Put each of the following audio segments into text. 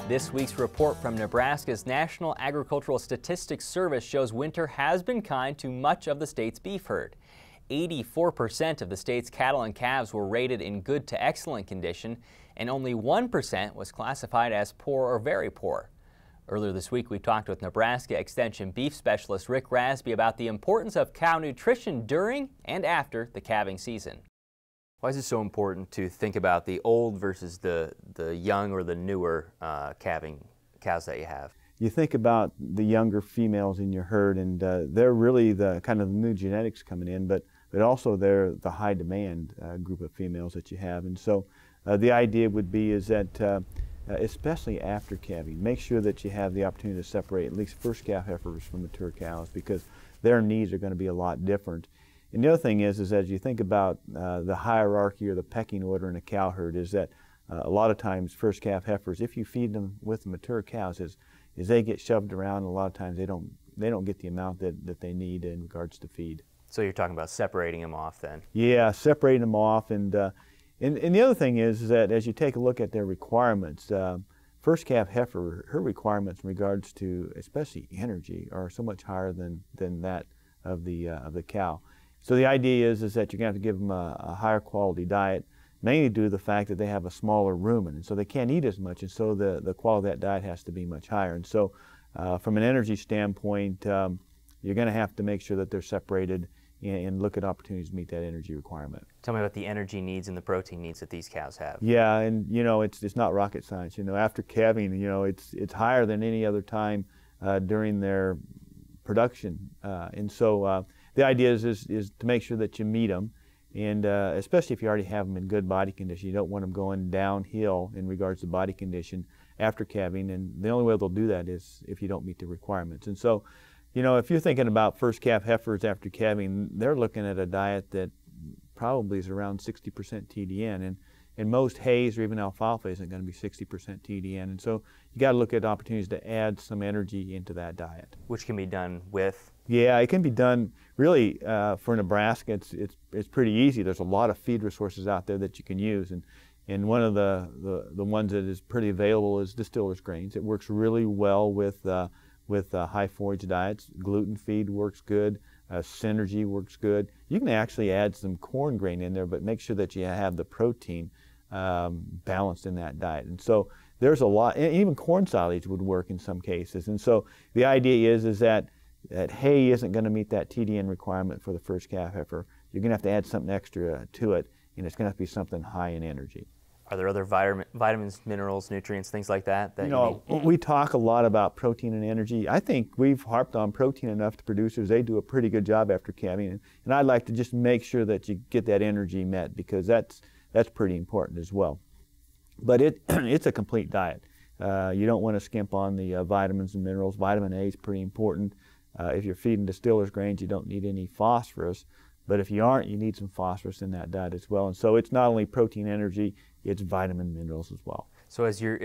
This week's report from Nebraska's National Agricultural Statistics Service shows winter has been kind to much of the state's beef herd. 84% of the state's cattle and calves were rated in good to excellent condition, and only 1% was classified as poor or very poor. Earlier this week, we talked with Nebraska Extension beef specialist Rick Rasby about the importance of cow nutrition during and after the calving season. Why is it so important to think about the old versus the young or the newer calving cows that you have? You think about the younger females in your herd, and they're really the kind of the new genetics coming in, but also they're the high demand group of females that you have. And so the idea would be is that especially after calving, make sure that you have the opportunity to separate at least first calf heifers from mature cows, because their needs are going to be a lot different. And the other thing is as you think about the hierarchy or the pecking order in a cow herd, is that a lot of times first calf heifers, if you feed them with mature cows, is they get shoved around, and a lot of times they don't get the amount that they need in regards to feed. So you're talking about separating them off then? Yeah, separating them off. And the other thing is that as you take a look at their requirements, first calf heifer, her requirements in regards to especially energy are so much higher than that of the cow. So the idea is that you're going to have to give them a higher quality diet, mainly due to the fact that they have a smaller rumen, and so they can't eat as much, and so the quality of that diet has to be much higher. And so from an energy standpoint, you're going to have to make sure that they're separated and look at opportunities to meet that energy requirement. Tell me about the energy needs and the protein needs that these cows have. Yeah, and it's not rocket science. After calving, it's higher than any other time during their production, and so the idea is to make sure that you meet them, and especially if you already have them in good body condition. You don't want them going downhill in regards to body condition after calving, and the only way they'll do that is if you don't meet the requirements. And so, if you're thinking about first calf heifers after calving, they're looking at a diet that probably is around 60% TDN, and most hays or even alfalfa isn't going to be 60% TDN, and so you got to look at opportunities to add some energy into that diet. Which can be done with? Yeah, it can be done really for Nebraska. It's pretty easy. There's a lot of feed resources out there that you can use, and one of the ones that is pretty available is distillers grains. It works really well with high forage diets. Gluten feed works good. Synergy works good. You can actually add some corn grain in there, but make sure that you have the protein balanced in that diet. And so there's a lot, even corn silage would work in some cases. And so the idea is that hay isn't going to meet that TDN requirement for the first calf heifer. You're going to have to add something extra to it, and it's going to have to be something high in energy. Are there other vitamins, minerals, nutrients, things like that you need? We talk a lot about protein and energy. I think we've harped on protein enough to producers. They do a pretty good job after calving, and I'd like to just make sure that you get that energy met, because that's pretty important as well. But it's a complete diet. You don't want to skimp on the vitamins and minerals. Vitamin A is pretty important. If you're feeding distillers grains, you don't need any phosphorus. But if you aren't, you need some phosphorus in that diet as well. And so it's not only protein, energy, it's vitamin, minerals as well. So as you're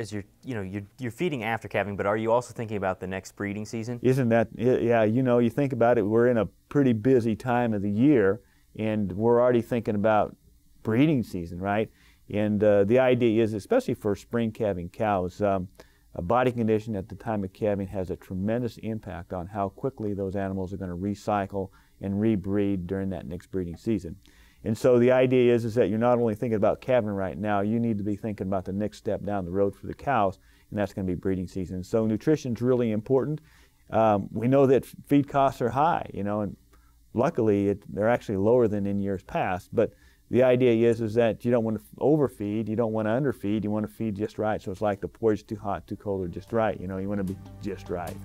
feeding after calving, but are you also thinking about the next breeding season? Isn't that, yeah, you think about it, we're in a pretty busy time of the year, and we're already thinking about breeding season, right? And the idea is, especially for spring calving cows, a body condition at the time of calving has a tremendous impact on how quickly those animals are going to recycle and rebreed during that next breeding season. And so the idea is that you're not only thinking about calving right now, you need to be thinking about the next step down the road for the cows, and that's going to be breeding season. So nutrition's really important. We know that feed costs are high, and luckily they're actually lower than in years past, but the idea is that you don't want to overfeed, you don't want to underfeed, you want to feed just right. So it's like the porridge too hot, too cold, or just right. You want to be just right.